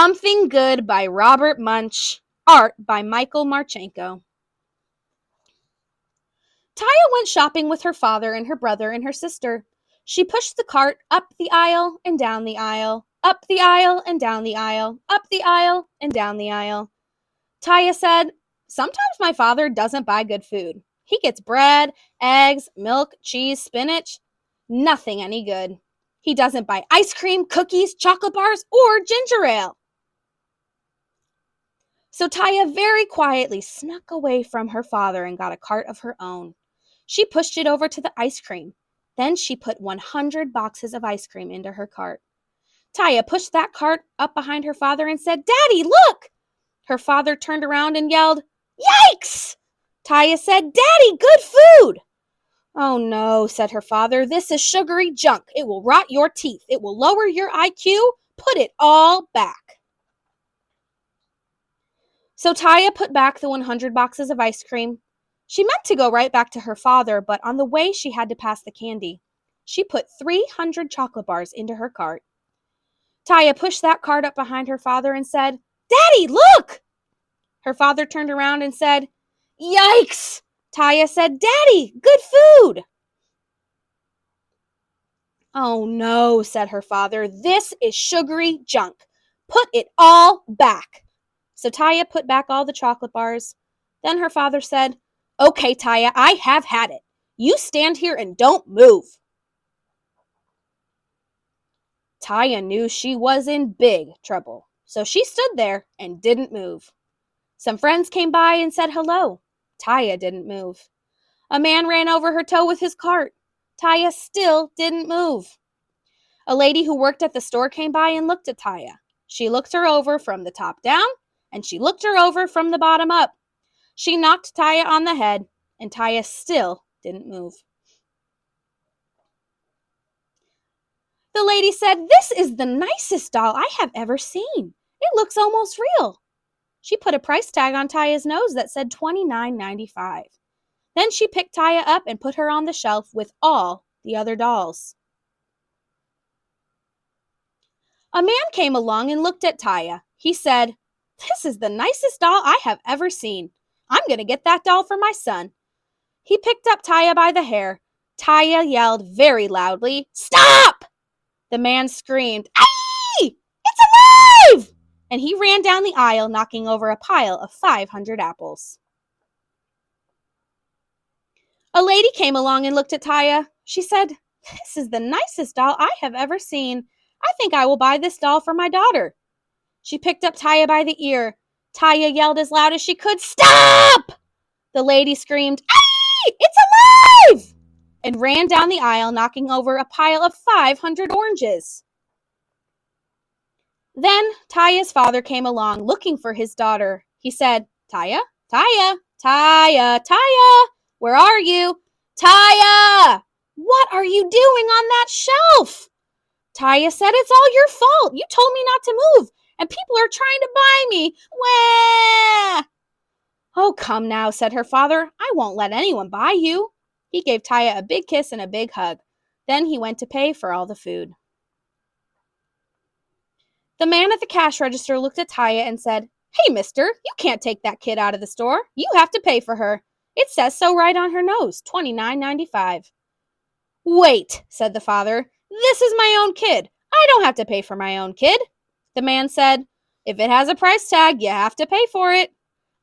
Something Good by Robert Munsch. Art by Michael Marchenko. Taya went shopping with her father and her brother and her sister. She pushed the cart up the aisle and down the aisle, up the aisle and down the aisle, up the aisle and down the aisle. Taya said, "Sometimes my father doesn't buy good food. He gets bread, eggs, milk, cheese, spinach. Nothing any good. He doesn't buy ice cream, cookies, chocolate bars, or ginger ale." So Taya very quietly snuck away from her father and got a cart of her own. She pushed it over to the ice cream. Then she put 100 boxes of ice cream into her cart. Taya pushed that cart up behind her father and said, "Daddy, look!" Her father turned around and yelled, "Yikes!" Taya said, "Daddy, good food!" "Oh no," said her father, "this is sugary junk. It will rot your teeth. It will lower your IQ. Put it all back." So Taya put back the 100 boxes of ice cream. She meant to go right back to her father, but on the way she had to pass the candy. She put 300 chocolate bars into her cart. Taya pushed that cart up behind her father and said, "Daddy, look!" Her father turned around and said, "Yikes!" Taya said, "Daddy, good food!" "Oh no," said her father, "this is sugary junk. Put it all back." So Taya put back all the chocolate bars. Then her father said, "Okay, Taya, I have had it. You stand here and don't move." Taya knew she was in big trouble, so she stood there and didn't move. Some friends came by and said hello. Taya didn't move. A man ran over her toe with his cart. Taya still didn't move. A lady who worked at the store came by and looked at Taya. She looked her over from the top down, and she looked her over from the bottom up. She knocked Taya on the head, and Taya still didn't move. The lady said, "This is the nicest doll I have ever seen. It looks almost real." She put a price tag on Taya's nose that said $29.95. Then she picked Taya up and put her on the shelf with all the other dolls. A man came along and looked at Taya. He said, "This is the nicest doll I have ever seen. I'm going to get that doll for my son." He picked up Taya by the hair. Taya yelled very loudly, "Stop!" The man screamed, "Aye! It's alive!" And he ran down the aisle, knocking over a pile of 500 apples. A lady came along and looked at Taya. She said, "This is the nicest doll I have ever seen. I think I will buy this doll for my daughter." She picked up Taya by the ear. Taya yelled as loud as she could, "Stop!" The lady screamed, "Aye! It's alive!" and ran down the aisle, knocking over a pile of 500 oranges. Then Taya's father came along looking for his daughter. He said, "Taya, Taya, Taya, Taya, where are you? Taya, what are you doing on that shelf?" Taya said, "It's all your fault. You told me not to move, and people are trying to buy me. Wah!" "Oh, come now," said her father. "I won't let anyone buy you." He gave Taya a big kiss and a big hug. Then he went to pay for all the food. The man at the cash register looked at Taya and said, "Hey, mister, you can't take that kid out of the store. You have to pay for her. It says so right on her nose, $29.95. "Wait," said the father. "This is my own kid. I don't have to pay for my own kid." The man said, "If it has a price tag, you have to pay for it."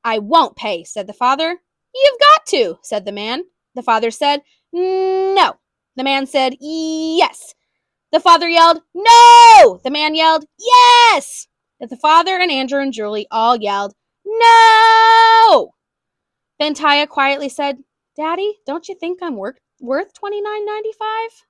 "I won't pay," said the father. "You've got to," said the man. The father said, "No." The man said, "Yes." The father yelled, "No!" The man yelled, "Yes!" The father and Andrew and Julie all yelled, "No!" Then Taya quietly said, "Daddy, don't you think I'm worth $29.95?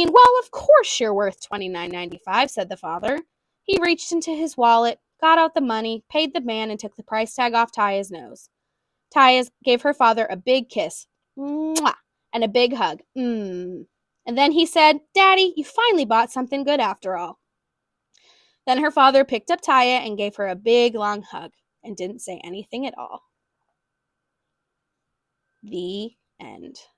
Well, of course you're worth $29.95, said the father. He reached into his wallet, got out the money, paid the man, and took the price tag off Taya's nose. Taya gave her father a big kiss. Mwah! And a big hug. And then he said, "Daddy, you finally bought something good after all." Then her father picked up Taya and gave her a big, long hug and didn't say anything at all. The end.